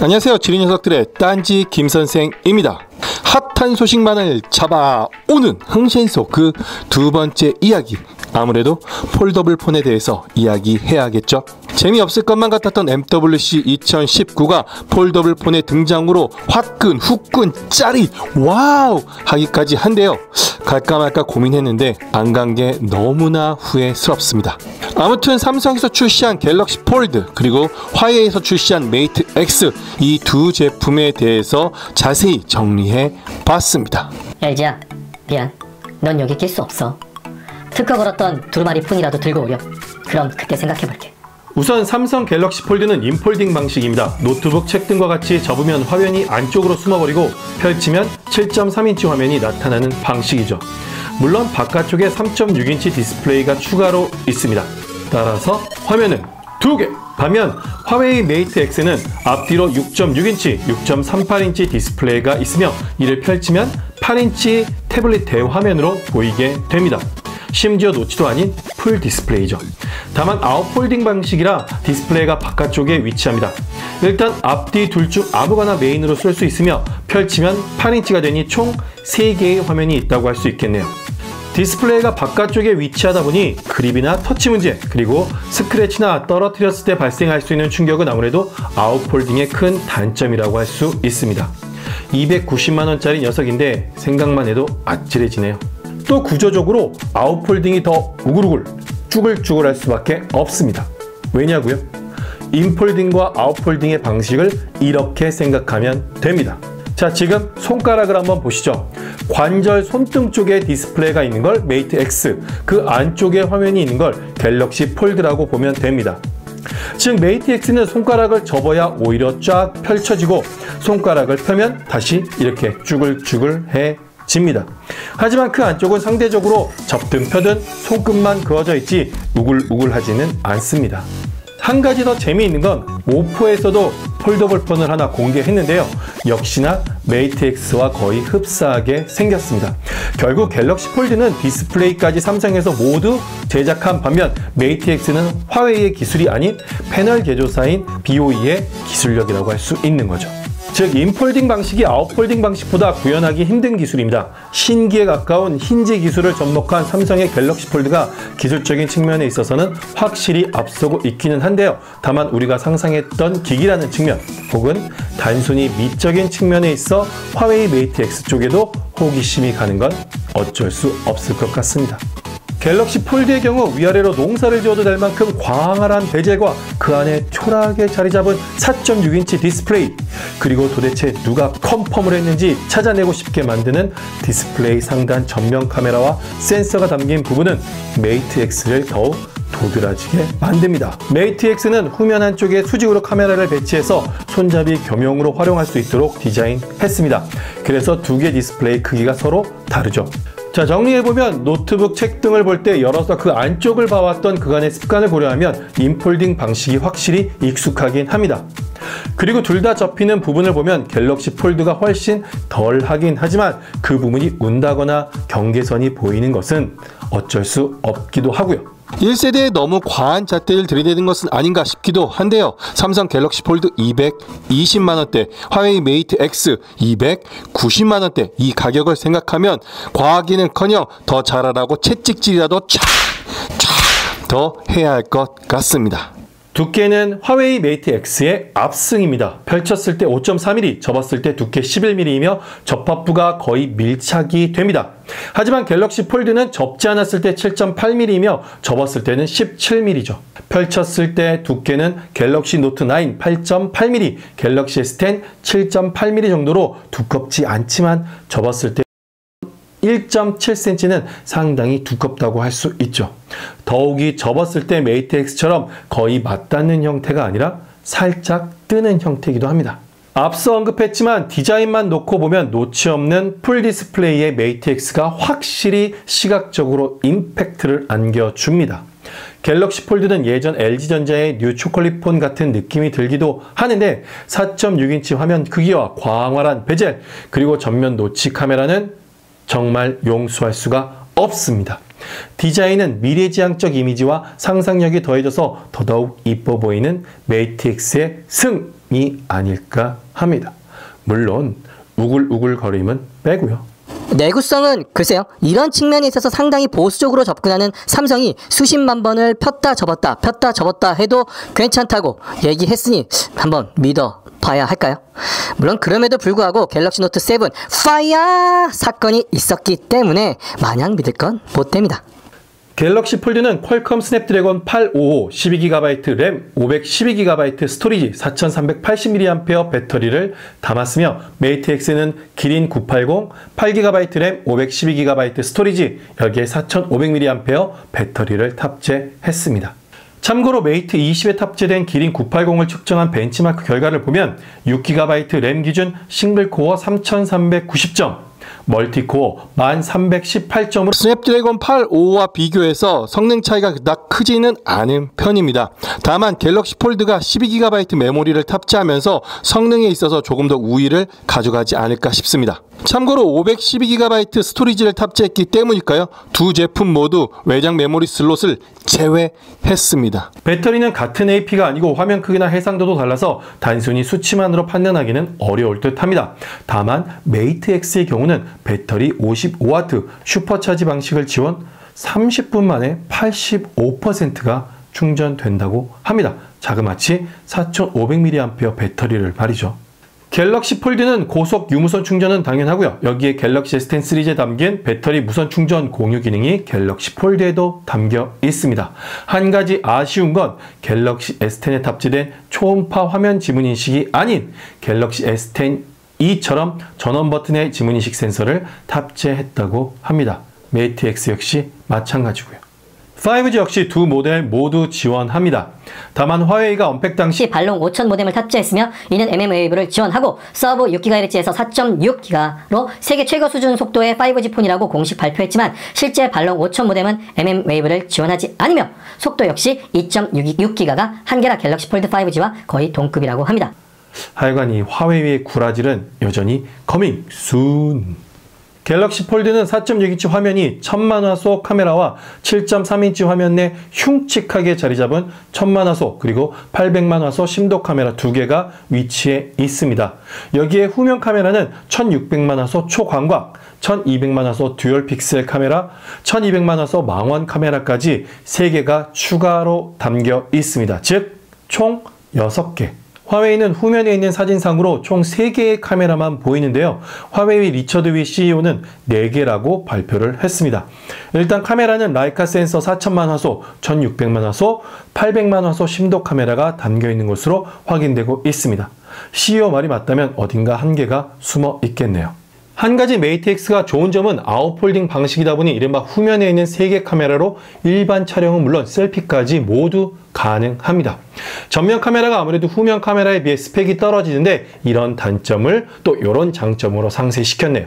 안녕하세요. 지린 녀석들의 딴지 김선생입니다. 핫한 소식만을 잡아오는 흥신소 그 두 번째 이야기, 아무래도 폴더블 폰에 대해서 이야기해야겠죠. 재미없을 것만 같았던 MWC 2019가 폴더블 폰의 등장으로 화끈 후끈 짜릿 와우 하기까지 한데요, 갈까 말까 고민했는데 안 간 게 너무나 후회스럽습니다. 아무튼 삼성에서 출시한 갤럭시 폴드 그리고 화웨이에서 출시한 메이트 X, 이 두 제품에 대해서 자세히 정리해 봤습니다. LG야, 미안. 넌 여기 낄 수 없어. 특허 걸었던 두루마리 폰이라도 들고 오렴. 그럼 그때 생각해볼게. 우선 삼성 갤럭시 폴드는 인폴딩 방식입니다. 노트북, 책 등과 같이 접으면 화면이 안쪽으로 숨어버리고 펼치면 7.3인치 화면이 나타나는 방식이죠. 물론 바깥쪽에 3.6인치 디스플레이가 추가로 있습니다. 따라서 화면은 2개! 반면 화웨이 메이트 X는 앞뒤로 6.6인치, 6.38인치 디스플레이가 있으며 이를 펼치면 8인치 태블릿 대화면으로 보이게 됩니다. 심지어 노치도 아닌 풀 디스플레이죠. 다만 아웃폴딩 방식이라 디스플레이가 바깥쪽에 위치합니다. 일단 앞뒤 둘 중 아무거나 메인으로 쓸 수 있으며 펼치면 8인치가 되니 총 3개의 화면이 있다고 할 수 있겠네요. 디스플레이가 바깥쪽에 위치하다 보니 그립이나 터치 문제, 그리고 스크래치나 떨어뜨렸을 때 발생할 수 있는 충격은 아무래도 아웃폴딩의 큰 단점이라고 할 수 있습니다. 290만원짜리 녀석인데 생각만 해도 아찔해지네요. 또 구조적으로 아웃폴딩이 더 우글우글 쭈글쭈글할 수밖에 없습니다. 왜냐고요? 인폴딩과 아웃폴딩의 방식을 이렇게 생각하면 됩니다. 자, 지금 손가락을 한번 보시죠. 관절 손등 쪽에 디스플레이가 있는 걸 메이트 X, 그 안쪽에 화면이 있는 걸 갤럭시 폴드라고 보면 됩니다. 즉 메이트 X는 손가락을 접어야 오히려 쫙 펼쳐지고 손가락을 펴면 다시 이렇게 쭈글쭈글해집니다. 하지만 그 안쪽은 상대적으로 접든 펴든 손끝만 그어져 있지 우글우글하지는 않습니다. 한 가지 더 재미있는 건 오포에서도 폴더블 폰을 하나 공개했는데요, 역시나 메이트 X와 거의 흡사하게 생겼습니다. 결국 갤럭시 폴드는 디스플레이까지 삼성에서 모두 제작한 반면 메이트 X는 화웨이의 기술이 아닌 패널 개조사인 BOE의 기술력이라고 할 수 있는 거죠. 즉 인폴딩 방식이 아웃폴딩 방식보다 구현하기 힘든 기술입니다. 신기에 가까운 힌지 기술을 접목한 삼성의 갤럭시 폴드가 기술적인 측면에 있어서는 확실히 앞서고 있기는 한데요, 다만 우리가 상상했던 기기라는 측면 혹은 단순히 미적인 측면에 있어 화웨이 메이트 X 쪽에도 호기심이 가는 건 어쩔 수 없을 것 같습니다. 갤럭시 폴드의 경우 위아래로 농사를 지어도 될 만큼 광활한 베젤과 그 안에 초라하게 자리 잡은 4.6인치 디스플레이, 그리고 도대체 누가 컨펌을 했는지 찾아내고 싶게 만드는 디스플레이 상단 전면 카메라와 센서가 담긴 부분은 메이트 X를 더욱 도드라지게 만듭니다. 메이트 X는 후면 한쪽에 수직으로 카메라를 배치해서 손잡이 겸용으로 활용할 수 있도록 디자인했습니다. 그래서 두 개 디스플레이 크기가 서로 다르죠. 자, 정리해보면 노트북, 책 등을 볼 때 열어서 그 안쪽을 봐왔던 그간의 습관을 고려하면 인폴딩 방식이 확실히 익숙하긴 합니다. 그리고 둘 다 접히는 부분을 보면 갤럭시 폴드가 훨씬 덜 하긴 하지만 그 부분이 운다거나 경계선이 보이는 것은 어쩔 수 없기도 하고요. 1세대에 너무 과한 잣대를 들이대는 것은 아닌가 싶기도 한데요, 삼성 갤럭시 폴드 220만원대, 화웨이 메이트 X 290만원대, 이 가격을 생각하면 과하기는커녕 더 잘하라고 채찍질이라도 촥 더 해야 할 것 같습니다. 두께는 화웨이 메이트 X의 압승입니다. 펼쳤을 때 5.3mm, 접었을 때 두께 11mm이며 접합부가 거의 밀착이 됩니다. 하지만 갤럭시 폴드는 접지 않았을 때 7.8mm이며 접었을 때는 17mm죠. 펼쳤을 때 두께는 갤럭시 노트 9 8.8mm, 갤럭시 S10 7.8mm 정도로 두껍지 않지만 접었을 때 1.7cm는 상당히 두껍다고 할 수 있죠. 더욱이 접었을 때 메이트 X처럼 거의 맞닿는 형태가 아니라 살짝 뜨는 형태이기도 합니다. 앞서 언급했지만 디자인만 놓고 보면 노치 없는 풀 디스플레이의 메이트 X가 확실히 시각적으로 임팩트를 안겨줍니다. 갤럭시 폴드는 예전 LG전자의 뉴 초콜릿 폰 같은 느낌이 들기도 하는데 4.6인치 화면 크기와 광활한 베젤, 그리고 전면 노치 카메라는 정말 용서할 수가 없습니다. 디자인은 미래지향적 이미지와 상상력이 더해져서 더더욱 이뻐 보이는 메이트 X의 승이 아닐까 합니다. 물론 우글우글거림은 빼고요. 내구성은 글쎄요, 이런 측면에 있어서 상당히 보수적으로 접근하는 삼성이 수십만 번을 폈다 접었다 해도 괜찮다고 얘기했으니 한번 믿어봐야 할까요? 물론 그럼에도 불구하고 갤럭시 노트 7 파이어 사건이 있었기 때문에 마냥 믿을 건 못 됩니다. 갤럭시 폴드는 퀄컴 스냅드래곤 855 12GB 램 512GB 스토리지 4380mAh 배터리를 담았으며 메이트 X는 기린 980 8GB 램 512GB 스토리지 여기에 4500mAh 배터리를 탑재했습니다. 참고로 메이트 20에 탑재된 기린 980을 측정한 벤치마크 결과를 보면 6GB 램 기준 싱글코어 3390점, 멀티코어 1318점으로 스냅드래곤 855와 비교해서 성능 차이가 그닥 크지는 않은 편입니다. 다만 갤럭시 폴드가 12GB 메모리를 탑재하면서 성능에 있어서 조금 더 우위를 가져가지 않을까 싶습니다. 참고로 512GB 스토리지를 탑재했기 때문일까요? 두 제품 모두 외장 메모리 슬롯을 제외했습니다. 배터리는 같은 AP가 아니고 화면 크기나 해상도도 달라서 단순히 수치만으로 판단하기는 어려울 듯 합니다. 다만 메이트 X의 경우는 배터리 55W 슈퍼차지 방식을 지원 30분 만에 85%가 충전된다고 합니다. 자그마치 4500mAh 배터리를 말이죠. 갤럭시 폴드는 고속 유무선 충전은 당연하고요. 여기에 갤럭시 S10 시리즈에 담긴 배터리 무선 충전 공유 기능이 갤럭시 폴드에도 담겨 있습니다. 한 가지 아쉬운 건 갤럭시 S10에 탑재된 초음파 화면 지문 인식이 아닌 갤럭시 S10 E처럼 전원 버튼의 지문 인식 센서를 탑재했다고 합니다. 메이트 X 역시 마찬가지고요. 5G 역시 두 모델 모두 지원합니다. 다만 화웨이가 언팩 당시 발롱 5000 모뎀을 탑재했으며 이는 mmWave를 지원하고 서브 6GHz에서 4.6GHz로 세계 최고 수준 속도의 5G 폰이라고 공식 발표했지만 실제 발롱 5000 모뎀은 mmWave를 지원하지 않으며 속도 역시 2.6GHz가 한계라 갤럭시 폴드 5G와 거의 동급이라고 합니다. 하여간 이 화웨이의 구라질은 여전히 coming soon. 갤럭시 폴드는 4.6인치 화면이 1000만화소 카메라와 7.3인치 화면 내 흉측하게 자리 잡은 1000만화소 그리고 800만화소 심도 카메라 두 개가 위치해 있습니다. 여기에 후면 카메라는 1600만화소 초광각, 1200만화소 듀얼 픽셀 카메라, 1200만화소 망원 카메라까지 3개가 추가로 담겨 있습니다. 즉, 총 6개. 화웨이는 후면에 있는 사진상으로 총 3개의 카메라만 보이는데요. 화웨이 리처드 위 CEO는 4개라고 발표를 했습니다. 일단 카메라는 라이카 센서 4000만 화소, 1600만 화소, 800만 화소 심도 카메라가 담겨 있는 것으로 확인되고 있습니다. CEO 말이 맞다면 어딘가 한계가 숨어 있겠네요. 한 가지 메이트 X가 좋은 점은 아웃폴딩 방식이다 보니 이른바 후면에 있는 3개 카메라로 일반 촬영은 물론 셀피까지 모두 가능합니다. 전면 카메라가 아무래도 후면 카메라에 비해 스펙이 떨어지는데 이런 단점을 또 이런 장점으로 상쇄시켰네요.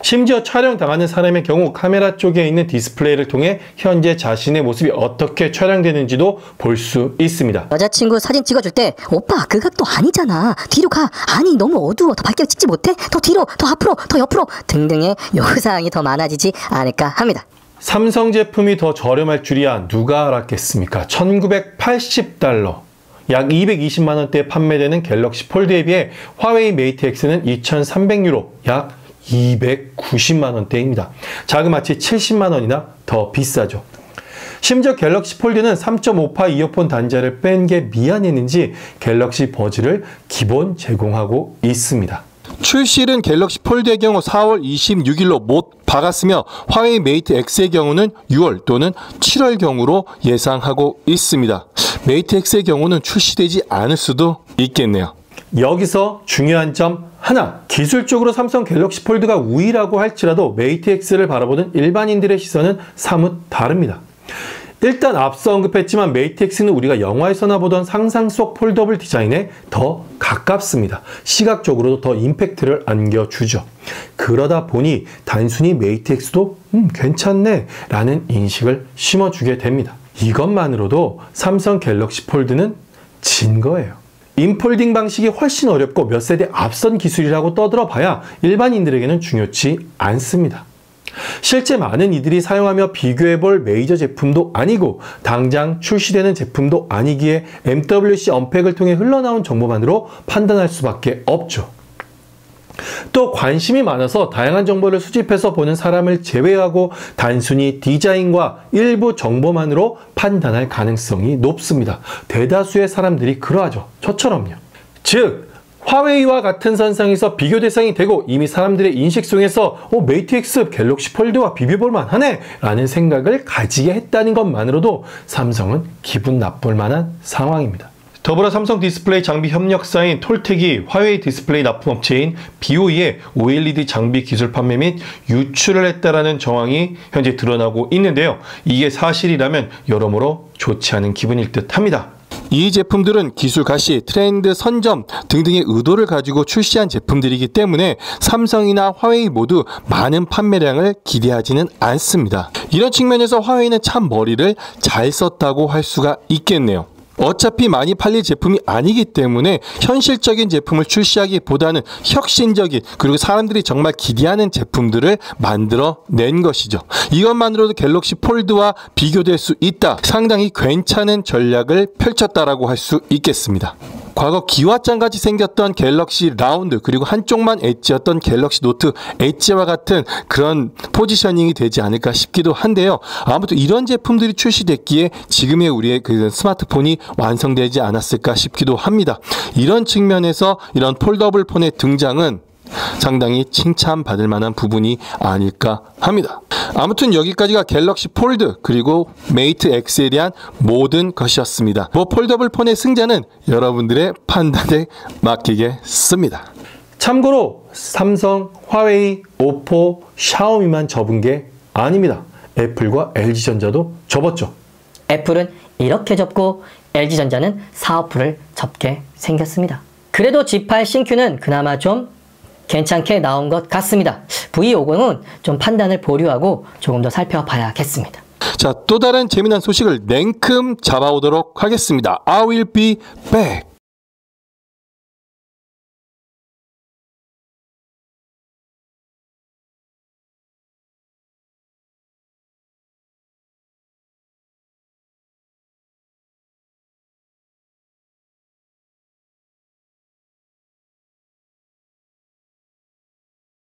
심지어 촬영당하는 사람의 경우 카메라 쪽에 있는 디스플레이를 통해 현재 자신의 모습이 어떻게 촬영되는지도 볼 수 있습니다. 여자친구 사진 찍어줄 때 오빠 그 각도 아니잖아, 뒤로 가, 아니 너무 어두워, 더 밝게 찍지 못해, 더 뒤로, 더 앞으로, 더 옆으로 등등의 요구사항이 더 많아지지 않을까 합니다. 삼성 제품이 더 저렴할 줄이야 누가 알았겠습니까? 1980달러 약 220만원대에 판매되는 갤럭시 폴드에 비해 화웨이 메이트 X는 2300유로 약 290만원대입니다. 자그마치 70만원이나 더 비싸죠. 심지어 갤럭시 폴드는 3.5파 이어폰 단자를 뺀 게 미안했는지 갤럭시 버즈를 기본 제공하고 있습니다. 출시일은 갤럭시 폴드의 경우 4월 26일로 못 박았으며 화웨이 메이트 X의 경우는 6월 또는 7월 경우로 예상하고 있습니다. 메이트 X의 경우는 출시되지 않을 수도 있겠네요. 여기서 중요한 점 하나, 기술적으로 삼성 갤럭시 폴드가 우위라고 할지라도 메이트 X를 바라보는 일반인들의 시선은 사뭇 다릅니다. 일단 앞서 언급했지만 메이트 X는 우리가 영화에서나 보던 상상 속 폴더블 디자인에 더 가깝습니다. 시각적으로도 더 임팩트를 안겨주죠. 그러다 보니 단순히 메이트 X도 괜찮네 라는 인식을 심어주게 됩니다. 이것만으로도 삼성 갤럭시 폴드는 진 거예요. 인폴딩 방식이 훨씬 어렵고 몇 세대 앞선 기술이라고 떠들어 봐야 일반인들에게는 중요치 않습니다. 실제 많은 이들이 사용하며 비교해볼 메이저 제품도 아니고 당장 출시되는 제품도 아니기에 MWC 언팩을 통해 흘러나온 정보만으로 판단할 수밖에 없죠. 또 관심이 많아서 다양한 정보를 수집해서 보는 사람을 제외하고 단순히 디자인과 일부 정보만으로 판단할 가능성이 높습니다. 대다수의 사람들이 그러하죠. 저처럼요. 즉 화웨이와 같은 선상에서 비교 대상이 되고 이미 사람들의 인식 속에서 메이트 X 갤럭시 폴드와 비벼볼 만하네 라는 생각을 가지게 했다는 것만으로도 삼성은 기분 나쁠 만한 상황입니다. 더불어 삼성 디스플레이 장비 협력사인 톨텍이 화웨이 디스플레이 납품업체인 BOE의 OLED 장비 기술 판매 및 유출을 했다라는 정황이 현재 드러나고 있는데요. 이게 사실이라면 여러모로 좋지 않은 기분일 듯 합니다. 이 제품들은 기술 가시, 트렌드 선점 등등의 의도를 가지고 출시한 제품들이기 때문에 삼성이나 화웨이 모두 많은 판매량을 기대하지는 않습니다. 이런 측면에서 화웨이는 참 머리를 잘 썼다고 할 수가 있겠네요. 어차피 많이 팔릴 제품이 아니기 때문에 현실적인 제품을 출시하기보다는 혁신적인 그리고 사람들이 정말 기대하는 제품들을 만들어낸 것이죠. 이것만으로도 갤럭시 폴드와 비교될 수 있다. 상당히 괜찮은 전략을 펼쳤다라고 할 수 있겠습니다. 과거 기와장같이 생겼던 갤럭시 라운드 그리고 한쪽만 엣지였던 갤럭시 노트 엣지와 같은 그런 포지셔닝이 되지 않을까 싶기도 한데요. 아무튼 이런 제품들이 출시됐기에 지금의 우리의 그 스마트폰이 완성되지 않았을까 싶기도 합니다. 이런 측면에서 이런 폴더블 폰의 등장은 상당히 칭찬받을 만한 부분이 아닐까 합니다. 아무튼 여기까지가 갤럭시 폴드 그리고 메이트 X에 대한 모든 것이었습니다. 폴더블 폰의 승자는 여러분들의 판단에 맡기겠습니다. 참고로 삼성, 화웨이, 오포, 샤오미만 접은 게 아닙니다. 애플과 LG전자도 접었죠. 애플은 이렇게 접고 LG전자는 사업부를 접게 생겼습니다. 그래도 G8 신규는 그나마 좀 괜찮게 나온 것 같습니다. V50은 좀 판단을 보류하고 조금 더 살펴봐야겠습니다. 자, 또 다른 재미난 소식을 냉큼 잡아오도록 하겠습니다. I will be back.